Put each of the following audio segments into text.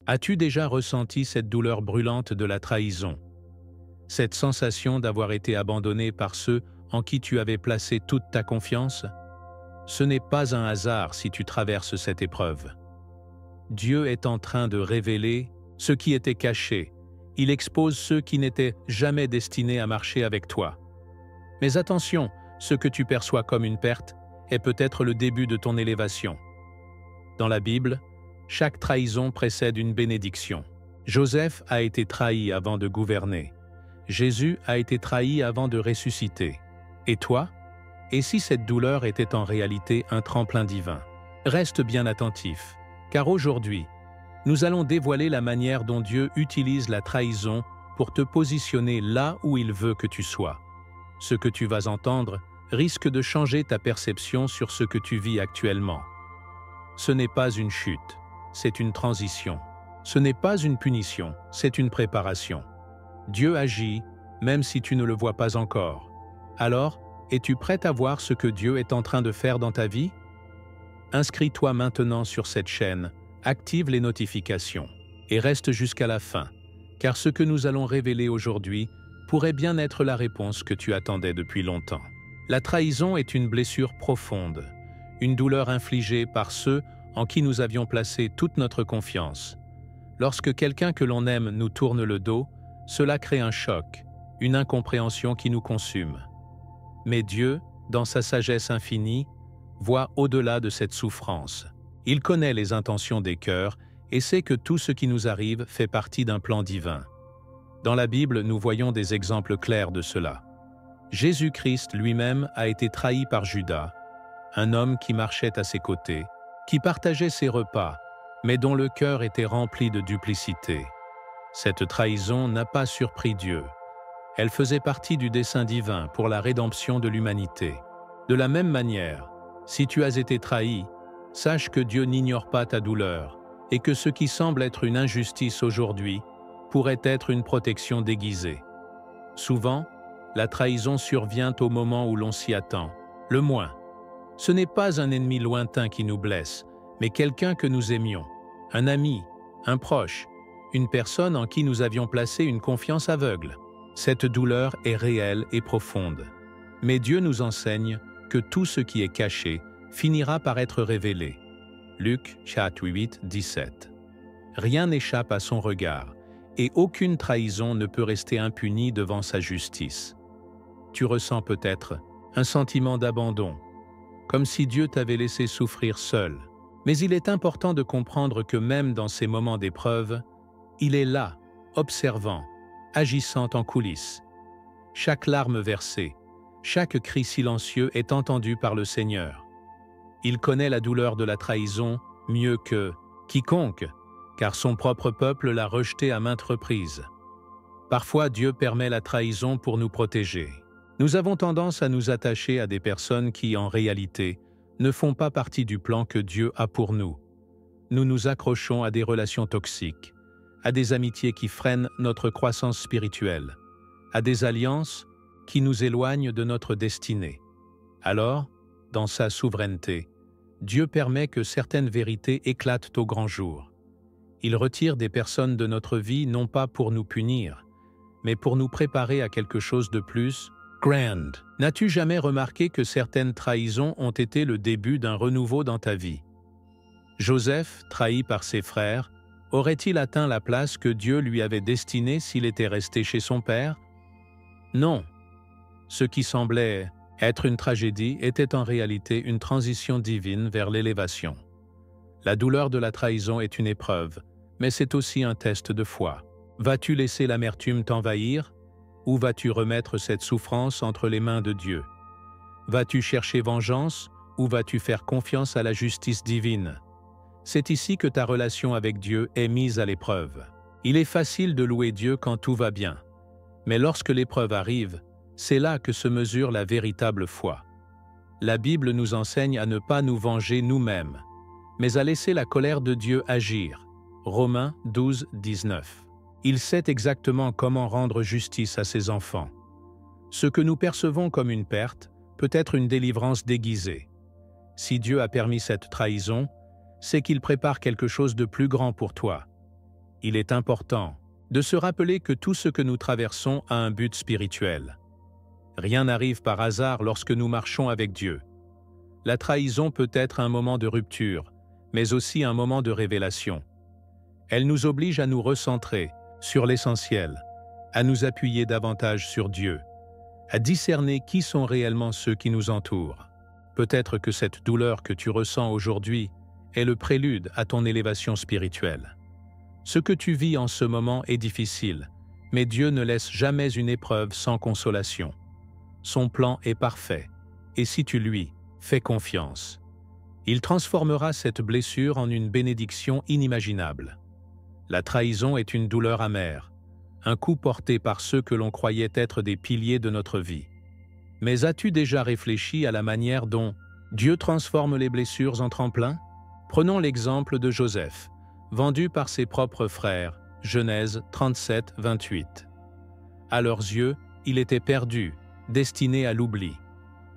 As-tu déjà ressenti cette douleur brûlante de la trahison? Cette sensation d'avoir été abandonné par ceux en qui tu avais placé toute ta confiance? Ce n'est pas un hasard si tu traverses cette épreuve. Dieu est en train de révéler ce qui était caché. Il expose ceux qui n'étaient jamais destinés à marcher avec toi. Mais attention, ce que tu perçois comme une perte est peut-être le début de ton élévation. Dans la Bible, chaque trahison précède une bénédiction. Joseph a été trahi avant de gouverner. Jésus a été trahi avant de ressusciter. Et toi? Et si cette douleur était en réalité un tremplin divin? Reste bien attentif, car aujourd'hui, nous allons dévoiler la manière dont Dieu utilise la trahison pour te positionner là où il veut que tu sois. Ce que tu vas entendre risque de changer ta perception sur ce que tu vis actuellement. Ce n'est pas une chute, c'est une transition. Ce n'est pas une punition, c'est une préparation. Dieu agit, même si tu ne le vois pas encore. Alors, es-tu prête à voir ce que Dieu est en train de faire dans ta vie? Inscris-toi maintenant sur cette chaîne, active les notifications et reste jusqu'à la fin, car ce que nous allons révéler aujourd'hui pourrait bien être la réponse que tu attendais depuis longtemps. La trahison est une blessure profonde, une douleur infligée par ceux en qui nous avions placé toute notre confiance. Lorsque quelqu'un que l'on aime nous tourne le dos, cela crée un choc, une incompréhension qui nous consume. Mais Dieu, dans sa sagesse infinie, voit au-delà de cette souffrance. Il connaît les intentions des cœurs et sait que tout ce qui nous arrive fait partie d'un plan divin. Dans la Bible, nous voyons des exemples clairs de cela. Jésus-Christ lui-même a été trahi par Judas, un homme qui marchait à ses côtés, qui partageait ses repas, mais dont le cœur était rempli de duplicité. Cette trahison n'a pas surpris Dieu. Elle faisait partie du dessein divin pour la rédemption de l'humanité. De la même manière, si tu as été trahi, sache que Dieu n'ignore pas ta douleur et que ce qui semble être une injustice aujourd'hui pourrait être une protection déguisée. Souvent, la trahison survient au moment où l'on s'y attend. Le moins, ce n'est pas un ennemi lointain qui nous blesse, mais quelqu'un que nous aimions, un ami, un proche, une personne en qui nous avions placé une confiance aveugle. Cette douleur est réelle et profonde. Mais Dieu nous enseigne que tout ce qui est caché finira par être révélé. Luc chapitre 8, 17. Rien n'échappe à son regard, et aucune trahison ne peut rester impunie devant sa justice. Tu ressens peut-être un sentiment d'abandon, comme si Dieu t'avait laissé souffrir seul. Mais il est important de comprendre que même dans ces moments d'épreuve, il est là, observant, agissant en coulisses. Chaque larme versée, chaque cri silencieux est entendu par le Seigneur. Il connaît la douleur de la trahison mieux que quiconque, car son propre peuple l'a rejeté à maintes reprises. Parfois, Dieu permet la trahison pour nous protéger. Nous avons tendance à nous attacher à des personnes qui, en réalité, ne font pas partie du plan que Dieu a pour nous. Nous nous accrochons à des relations toxiques, à des amitiés qui freinent notre croissance spirituelle, à des alliances qui nous éloignent de notre destinée. Alors, dans sa souveraineté, Dieu permet que certaines vérités éclatent au grand jour. Il retire des personnes de notre vie non pas pour nous punir, mais pour nous préparer à quelque chose de plus grand. N'as-tu jamais remarqué que certaines trahisons ont été le début d'un renouveau dans ta vie? Joseph, trahi par ses frères, aurait-il atteint la place que Dieu lui avait destinée s'il était resté chez son père? Non. Ce qui semblait être une tragédie était en réalité une transition divine vers l'élévation. La douleur de la trahison est une épreuve, mais c'est aussi un test de foi. Vas-tu laisser l'amertume t'envahir, ou vas-tu remettre cette souffrance entre les mains de Dieu? Vas-tu chercher vengeance, ou vas-tu faire confiance à la justice divine? C'est ici que ta relation avec Dieu est mise à l'épreuve. Il est facile de louer Dieu quand tout va bien, mais lorsque l'épreuve arrive, c'est là que se mesure la véritable foi. La Bible nous enseigne à ne pas nous venger nous-mêmes, mais à laisser la colère de Dieu agir. Romains 12, 19. Il sait exactement comment rendre justice à ses enfants. Ce que nous percevons comme une perte peut être une délivrance déguisée. Si Dieu a permis cette trahison, c'est qu'il prépare quelque chose de plus grand pour toi. il est important de se rappeler que tout ce que nous traversons a un but spirituel. Rien n'arrive par hasard lorsque nous marchons avec Dieu. La trahison peut être un moment de rupture, mais aussi un moment de révélation. Elle nous oblige à nous recentrer sur l'essentiel, à nous appuyer davantage sur Dieu, à discerner qui sont réellement ceux qui nous entourent. Peut-être que cette douleur que tu ressens aujourd'hui est le prélude à ton élévation spirituelle. Ce que tu vis en ce moment est difficile, mais Dieu ne laisse jamais une épreuve sans consolation. Son plan est parfait, et si tu lui fais confiance, il transformera cette blessure en une bénédiction inimaginable. La trahison est une douleur amère, un coup porté par ceux que l'on croyait être des piliers de notre vie. Mais as-tu déjà réfléchi à la manière dont Dieu transforme les blessures en tremplin? Prenons l'exemple de Joseph, vendu par ses propres frères, Genèse 37, 28. À leurs yeux, il était perdu, destiné à l'oubli.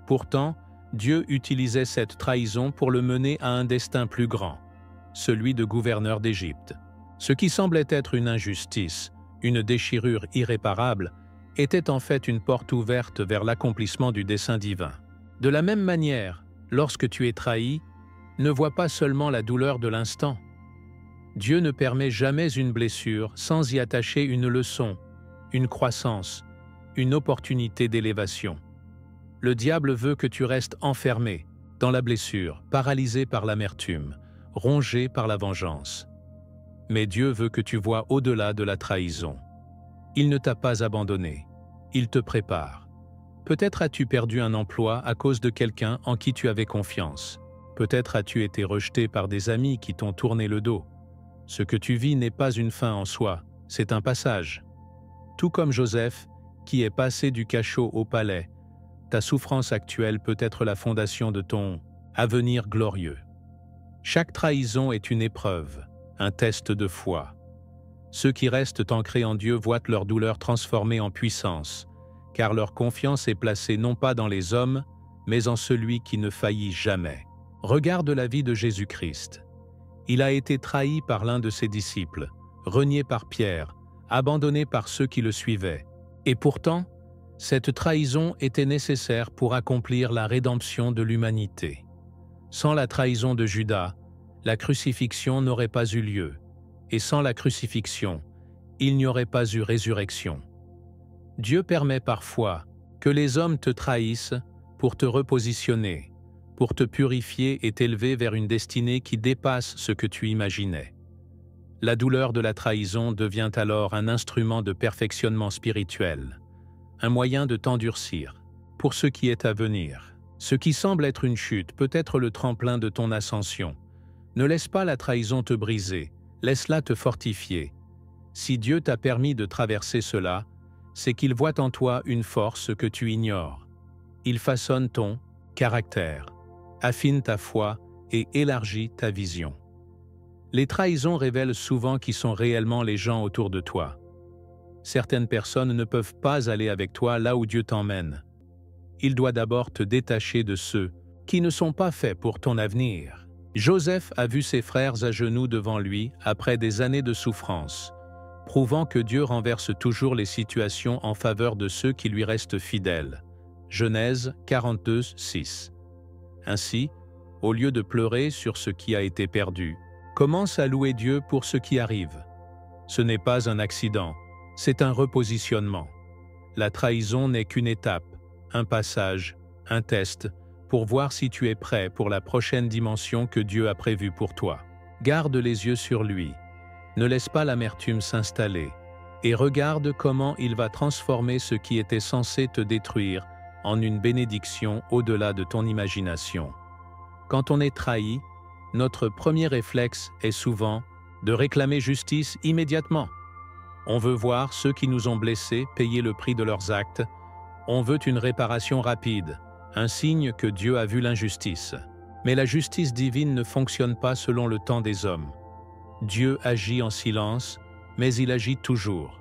Pourtant, Dieu utilisait cette trahison pour le mener à un destin plus grand, celui de gouverneur d'Égypte. Ce qui semblait être une injustice, une déchirure irréparable, était en fait une porte ouverte vers l'accomplissement du dessein divin. De la même manière, lorsque tu es trahi, ne vois pas seulement la douleur de l'instant. Dieu ne permet jamais une blessure sans y attacher une leçon, une croissance, une opportunité d'élévation. Le diable veut que tu restes enfermé dans la blessure, paralysé par l'amertume, rongé par la vengeance. Mais Dieu veut que tu vois au-delà de la trahison. Il ne t'a pas abandonné, il te prépare. Peut-être as-tu perdu un emploi à cause de quelqu'un en qui tu avais confiance. Peut-être as-tu été rejeté par des amis qui t'ont tourné le dos. Ce que tu vis n'est pas une fin en soi, c'est un passage. Tout comme Joseph, qui est passé du cachot au palais, ta souffrance actuelle peut être la fondation de ton avenir glorieux. Chaque trahison est une épreuve, un test de foi. Ceux qui restent ancrés en Dieu voient leur douleur transformée en puissance, car leur confiance est placée non pas dans les hommes, mais en celui qui ne faillit jamais. Regarde la vie de Jésus-Christ. Il a été trahi par l'un de ses disciples, renié par Pierre, abandonné par ceux qui le suivaient. Et pourtant, cette trahison était nécessaire pour accomplir la rédemption de l'humanité. Sans la trahison de Judas, la crucifixion n'aurait pas eu lieu, et sans la crucifixion, il n'y aurait pas eu résurrection. Dieu permet parfois que les hommes te trahissent pour te repositionner, pour te purifier et t'élever vers une destinée qui dépasse ce que tu imaginais. La douleur de la trahison devient alors un instrument de perfectionnement spirituel, un moyen de t'endurcir pour ce qui est à venir. Ce qui semble être une chute peut être le tremplin de ton ascension. Ne laisse pas la trahison te briser, laisse-la te fortifier. Si Dieu t'a permis de traverser cela, c'est qu'il voit en toi une force que tu ignores. Il façonne ton caractère, affine ta foi et élargit ta vision. Les trahisons révèlent souvent qui sont réellement les gens autour de toi. Certaines personnes ne peuvent pas aller avec toi là où Dieu t'emmène. Il doit d'abord te détacher de ceux qui ne sont pas faits pour ton avenir. Joseph a vu ses frères à genoux devant lui après des années de souffrance, prouvant que Dieu renverse toujours les situations en faveur de ceux qui lui restent fidèles. Genèse 42, 6. Ainsi, au lieu de pleurer sur ce qui a été perdu, commence à louer Dieu pour ce qui arrive. Ce n'est pas un accident, c'est un repositionnement. La trahison n'est qu'une étape, un passage, un test, pour voir si tu es prêt pour la prochaine dimension que Dieu a prévue pour toi. Garde les yeux sur lui, ne laisse pas l'amertume s'installer, et regarde comment il va transformer ce qui était censé te détruire en une bénédiction au-delà de ton imagination. Quand on est trahi, notre premier réflexe est souvent de réclamer justice immédiatement. On veut voir ceux qui nous ont blessés payer le prix de leurs actes. On veut une réparation rapide, un signe que Dieu a vu l'injustice. Mais la justice divine ne fonctionne pas selon le temps des hommes. Dieu agit en silence, mais il agit toujours.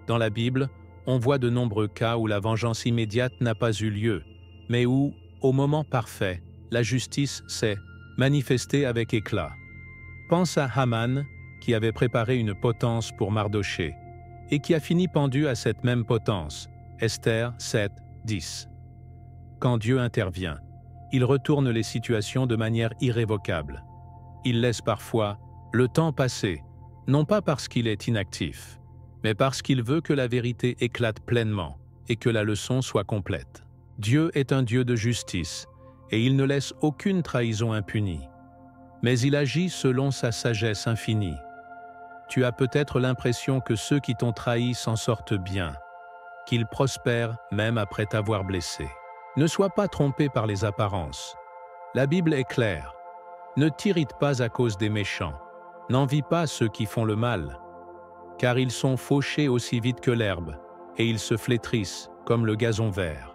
Dans la Bible, on voit de nombreux cas où la vengeance immédiate n'a pas eu lieu, mais où, au moment parfait, la justice s'est manifestée avec éclat. Pense à Haman, qui avait préparé une potence pour Mardochée, et qui a fini pendu à cette même potence, Esther 7, 10. Quand Dieu intervient, il retourne les situations de manière irrévocable. Il laisse parfois le temps passer, non pas parce qu'il est inactif, mais parce qu'il veut que la vérité éclate pleinement et que la leçon soit complète. Dieu est un Dieu de justice, et il ne laisse aucune trahison impunie. Mais il agit selon sa sagesse infinie. Tu as peut-être l'impression que ceux qui t'ont trahi s'en sortent bien, qu'ils prospèrent même après t'avoir blessé. Ne sois pas trompé par les apparences. La Bible est claire. Ne t'irrite pas à cause des méchants. N'envie pas ceux qui font le mal, car ils sont fauchés aussi vite que l'herbe, et ils se flétrissent comme le gazon vert.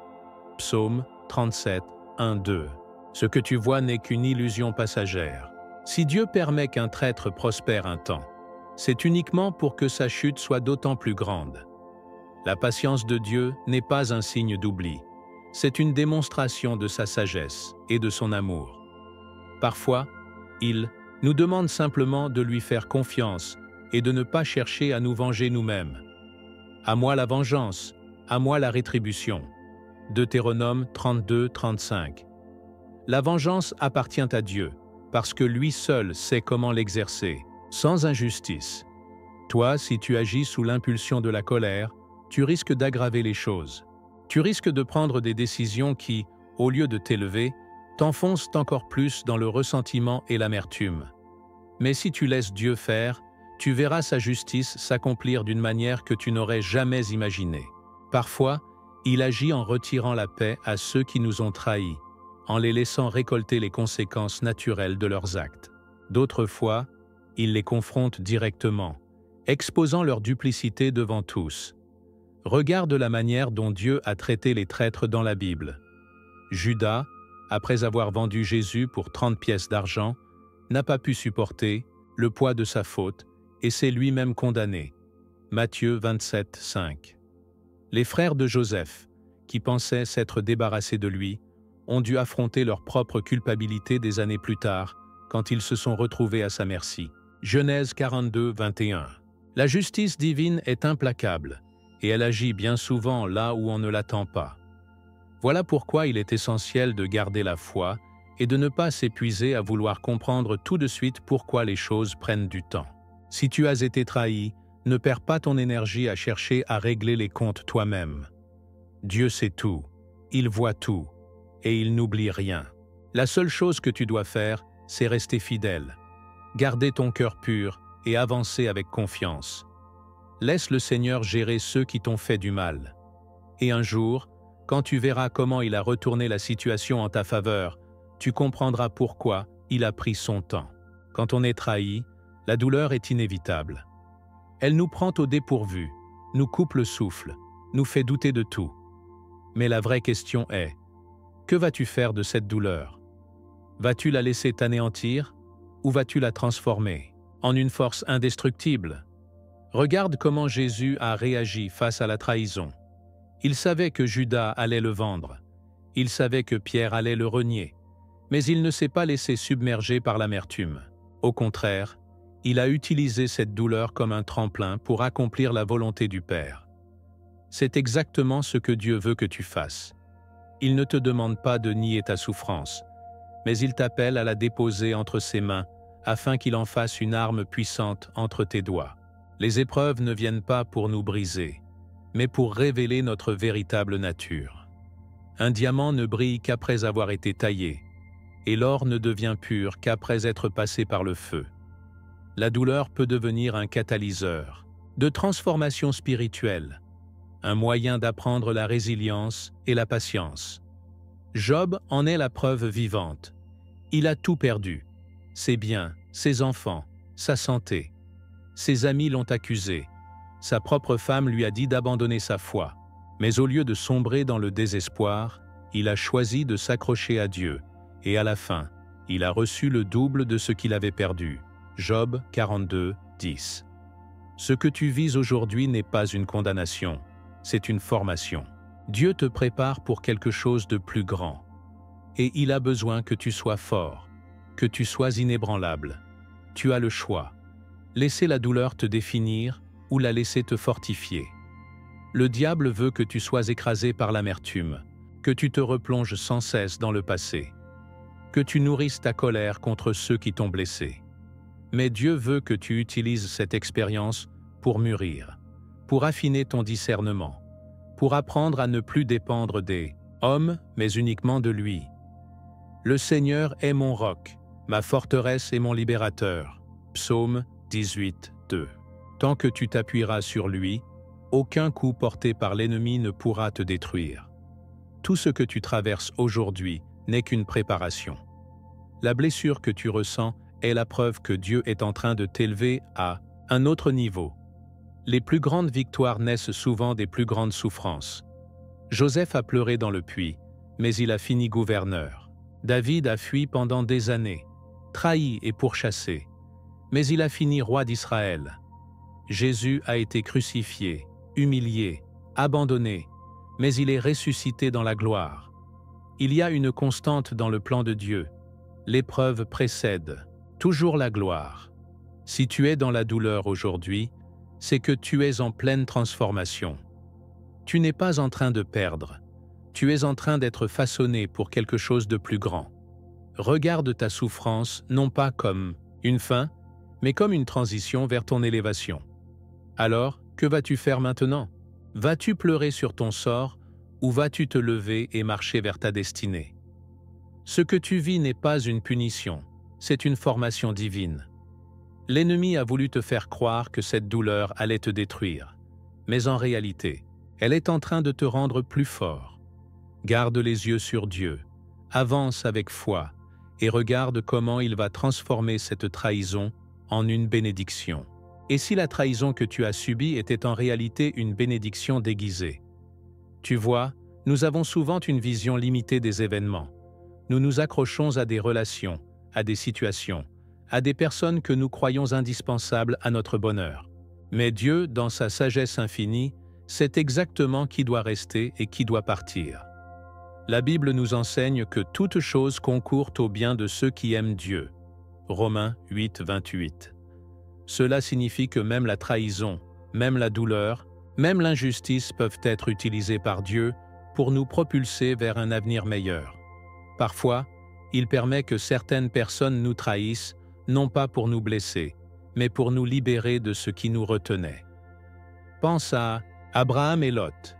Psaume 37, 1-2. Ce que tu vois n'est qu'une illusion passagère. Si Dieu permet qu'un traître prospère un temps, c'est uniquement pour que sa chute soit d'autant plus grande. La patience de Dieu n'est pas un signe d'oubli, c'est une démonstration de sa sagesse et de son amour. Parfois, il nous demande simplement de lui faire confiance et de ne pas chercher à nous venger nous-mêmes. À moi la vengeance, à moi la rétribution. Deutéronome 32, 35. La vengeance appartient à Dieu, parce que lui seul sait comment l'exercer, sans injustice. Toi, si tu agis sous l'impulsion de la colère, tu risques d'aggraver les choses. Tu risques de prendre des décisions qui, au lieu de t'élever, t'enfoncent encore plus dans le ressentiment et l'amertume. Mais si tu laisses Dieu faire, tu verras sa justice s'accomplir d'une manière que tu n'aurais jamais imaginée. Parfois, il agit en retirant la paix à ceux qui nous ont trahis, en les laissant récolter les conséquences naturelles de leurs actes. D'autres fois, il les confronte directement, exposant leur duplicité devant tous. Regarde la manière dont Dieu a traité les traîtres dans la Bible. Judas, après avoir vendu Jésus pour 30 pièces d'argent, n'a pas pu supporter le poids de sa faute et s'est lui-même condamné. Matthieu 27, 5. Les frères de Joseph, qui pensaient s'être débarrassés de lui, ont dû affronter leur propre culpabilité des années plus tard, quand ils se sont retrouvés à sa merci. Genèse 42, 21. La justice divine est implacable, et elle agit bien souvent là où on ne l'attend pas. Voilà pourquoi il est essentiel de garder la foi et de ne pas s'épuiser à vouloir comprendre tout de suite pourquoi les choses prennent du temps. Si tu as été trahi, ne perds pas ton énergie à chercher à régler les comptes toi-même. Dieu sait tout, il voit tout, et il n'oublie rien. La seule chose que tu dois faire, c'est rester fidèle, garder ton cœur pur et avancer avec confiance. Laisse le Seigneur gérer ceux qui t'ont fait du mal. Et un jour, quand tu verras comment il a retourné la situation en ta faveur, tu comprendras pourquoi il a pris son temps. Quand on est trahi, la douleur est inévitable. Elle nous prend au dépourvu, nous coupe le souffle, nous fait douter de tout. Mais la vraie question est, que vas-tu faire de cette douleur? Vas-tu la laisser t'anéantir ou vas-tu la transformer en une force indestructible? Regarde comment Jésus a réagi face à la trahison. Il savait que Judas allait le vendre. Il savait que Pierre allait le renier. Mais il ne s'est pas laissé submerger par l'amertume. Au contraire, il a utilisé cette douleur comme un tremplin pour accomplir la volonté du Père. C'est exactement ce que Dieu veut que tu fasses. Il ne te demande pas de nier ta souffrance, mais il t'appelle à la déposer entre ses mains afin qu'il en fasse une arme puissante entre tes doigts. Les épreuves ne viennent pas pour nous briser, mais pour révéler notre véritable nature. Un diamant ne brille qu'après avoir été taillé, et l'or ne devient pur qu'après être passé par le feu. La douleur peut devenir un catalyseur de transformation spirituelle, un moyen d'apprendre la résilience et la patience. Job en est la preuve vivante. Il a tout perdu, ses biens, ses enfants, sa santé. Ses amis l'ont accusé. Sa propre femme lui a dit d'abandonner sa foi. Mais au lieu de sombrer dans le désespoir, il a choisi de s'accrocher à Dieu. Et à la fin, il a reçu le double de ce qu'il avait perdu. Job 42, 10. Ce que tu vis aujourd'hui n'est pas une condamnation, c'est une formation. Dieu te prépare pour quelque chose de plus grand. Et il a besoin que tu sois fort, que tu sois inébranlable. Tu as le choix. Laisser la douleur te définir ou la laisser te fortifier. Le diable veut que tu sois écrasé par l'amertume, que tu te replonges sans cesse dans le passé, que tu nourrisses ta colère contre ceux qui t'ont blessé. Mais Dieu veut que tu utilises cette expérience pour mûrir, pour affiner ton discernement, pour apprendre à ne plus dépendre des hommes, mais uniquement de lui. Le Seigneur est mon roc, ma forteresse et mon libérateur. Psaume 18, 2. Tant que tu t'appuieras sur lui, aucun coup porté par l'ennemi ne pourra te détruire. Tout ce que tu traverses aujourd'hui n'est qu'une préparation. La blessure que tu ressens est la preuve que Dieu est en train de t'élever à un autre niveau. Les plus grandes victoires naissent souvent des plus grandes souffrances. Joseph a pleuré dans le puits, mais il a fini gouverneur. David a fui pendant des années, trahi et pourchassé, mais il a fini roi d'Israël. Jésus a été crucifié, humilié, abandonné, mais il est ressuscité dans la gloire. Il y a une constante dans le plan de Dieu. L'épreuve précède toujours la gloire. Si tu es dans la douleur aujourd'hui, c'est que tu es en pleine transformation. Tu n'es pas en train de perdre. Tu es en train d'être façonné pour quelque chose de plus grand. Regarde ta souffrance non pas comme une fin, mais comme une transition vers ton élévation. Alors, que vas-tu faire maintenant? Vas-tu pleurer sur ton sort ou vas-tu te lever et marcher vers ta destinée? Ce que tu vis n'est pas une punition, c'est une formation divine. L'ennemi a voulu te faire croire que cette douleur allait te détruire, mais en réalité, elle est en train de te rendre plus fort. Garde les yeux sur Dieu, avance avec foi et regarde comment il va transformer cette trahison en une bénédiction. Et si la trahison que tu as subie était en réalité une bénédiction déguisée? Tu vois, nous avons souvent une vision limitée des événements. Nous nous accrochons à des relations, à des situations, à des personnes que nous croyons indispensables à notre bonheur. Mais Dieu, dans sa sagesse infinie, sait exactement qui doit rester et qui doit partir. La Bible nous enseigne que toute chose concourt au bien de ceux qui aiment Dieu. Romains 8, 28. Cela signifie que même la trahison, même la douleur, même l'injustice peuvent être utilisées par Dieu pour nous propulser vers un avenir meilleur. Parfois, il permet que certaines personnes nous trahissent, non pas pour nous blesser, mais pour nous libérer de ce qui nous retenait. Pense à Abraham et Lot.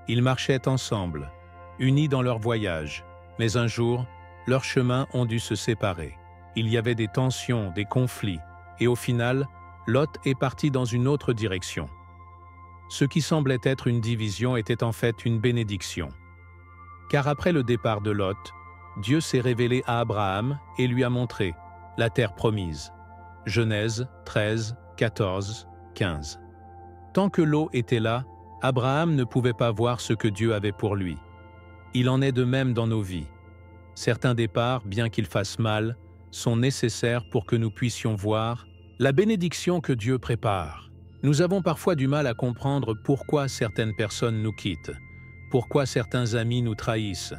Ils marchaient ensemble, unis dans leur voyage, mais un jour, leurs chemins ont dû se séparer. Il y avait des tensions, des conflits, et au final, Lot est parti dans une autre direction. Ce qui semblait être une division était en fait une bénédiction. Car après le départ de Lot, Dieu s'est révélé à Abraham et lui a montré la terre promise. Genèse 13, 14, 15. Tant que Lot était là, Abraham ne pouvait pas voir ce que Dieu avait pour lui. Il en est de même dans nos vies. Certains départs, bien qu'ils fassent mal, sont nécessaires pour que nous puissions voir la bénédiction que Dieu prépare. Nous avons parfois du mal à comprendre pourquoi certaines personnes nous quittent, pourquoi certains amis nous trahissent,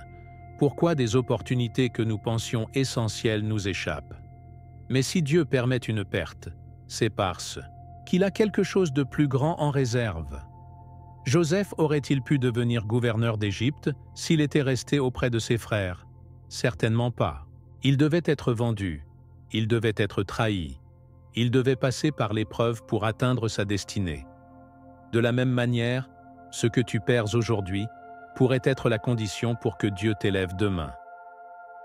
pourquoi des opportunités que nous pensions essentielles nous échappent. Mais si Dieu permet une perte, c'est parce qu'il a quelque chose de plus grand en réserve. Joseph aurait-il pu devenir gouverneur d'Égypte s'il était resté auprès de ses frères? Certainement pas. Il devait être vendu, il devait être trahi, il devait passer par l'épreuve pour atteindre sa destinée. De la même manière, ce que tu perds aujourd'hui pourrait être la condition pour que Dieu t'élève demain.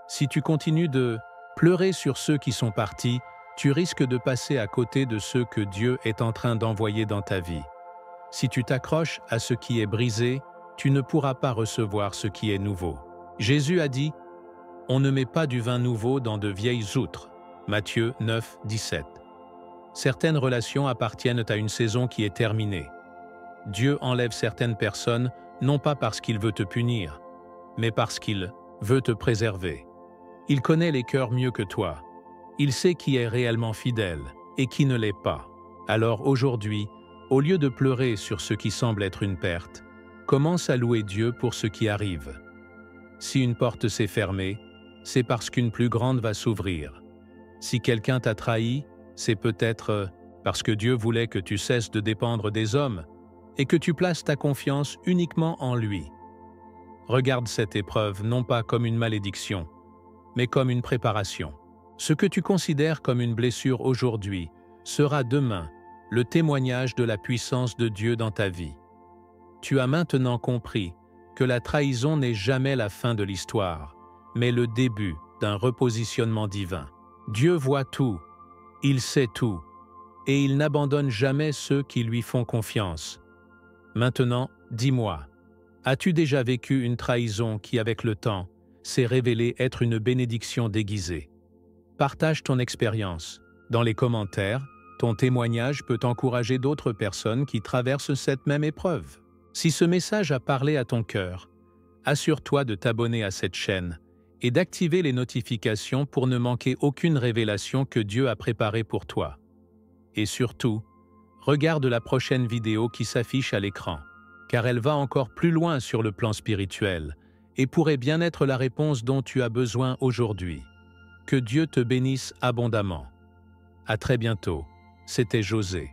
Si tu continues de pleurer sur ceux qui sont partis, tu risques de passer à côté de ceux que Dieu est en train d'envoyer dans ta vie. Si tu t'accroches à ce qui est brisé, tu ne pourras pas recevoir ce qui est nouveau. Jésus a dit « On ne met pas du vin nouveau dans de vieilles outres » Matthieu 9, 17. Certaines relations appartiennent à une saison qui est terminée. Dieu enlève certaines personnes non pas parce qu'il veut te punir, mais parce qu'il veut te préserver. Il connaît les cœurs mieux que toi. Il sait qui est réellement fidèle et qui ne l'est pas. Alors aujourd'hui, au lieu de pleurer sur ce qui semble être une perte, commence à louer Dieu pour ce qui arrive. Si une porte s'est fermée, c'est parce qu'une plus grande va s'ouvrir. Si quelqu'un t'a trahi, c'est peut-être parce que Dieu voulait que tu cesses de dépendre des hommes et que tu places ta confiance uniquement en lui. Regarde cette épreuve non pas comme une malédiction, mais comme une préparation. Ce que tu considères comme une blessure aujourd'hui sera demain le témoignage de la puissance de Dieu dans ta vie. Tu as maintenant compris que la trahison n'est jamais la fin de l'histoire, mais le début d'un repositionnement divin. Dieu voit tout, il sait tout, et il n'abandonne jamais ceux qui lui font confiance. Maintenant, dis-moi, as-tu déjà vécu une trahison qui, avec le temps, s'est révélée être une bénédiction déguisée? Partage ton expérience. Dans les commentaires, ton témoignage peut encourager d'autres personnes qui traversent cette même épreuve. Si ce message a parlé à ton cœur, assure-toi de t'abonner à cette chaîne et d'activer les notifications pour ne manquer aucune révélation que Dieu a préparée pour toi. Et surtout, regarde la prochaine vidéo qui s'affiche à l'écran, car elle va encore plus loin sur le plan spirituel et pourrait bien être la réponse dont tu as besoin aujourd'hui. Que Dieu te bénisse abondamment. À très bientôt. C'était José.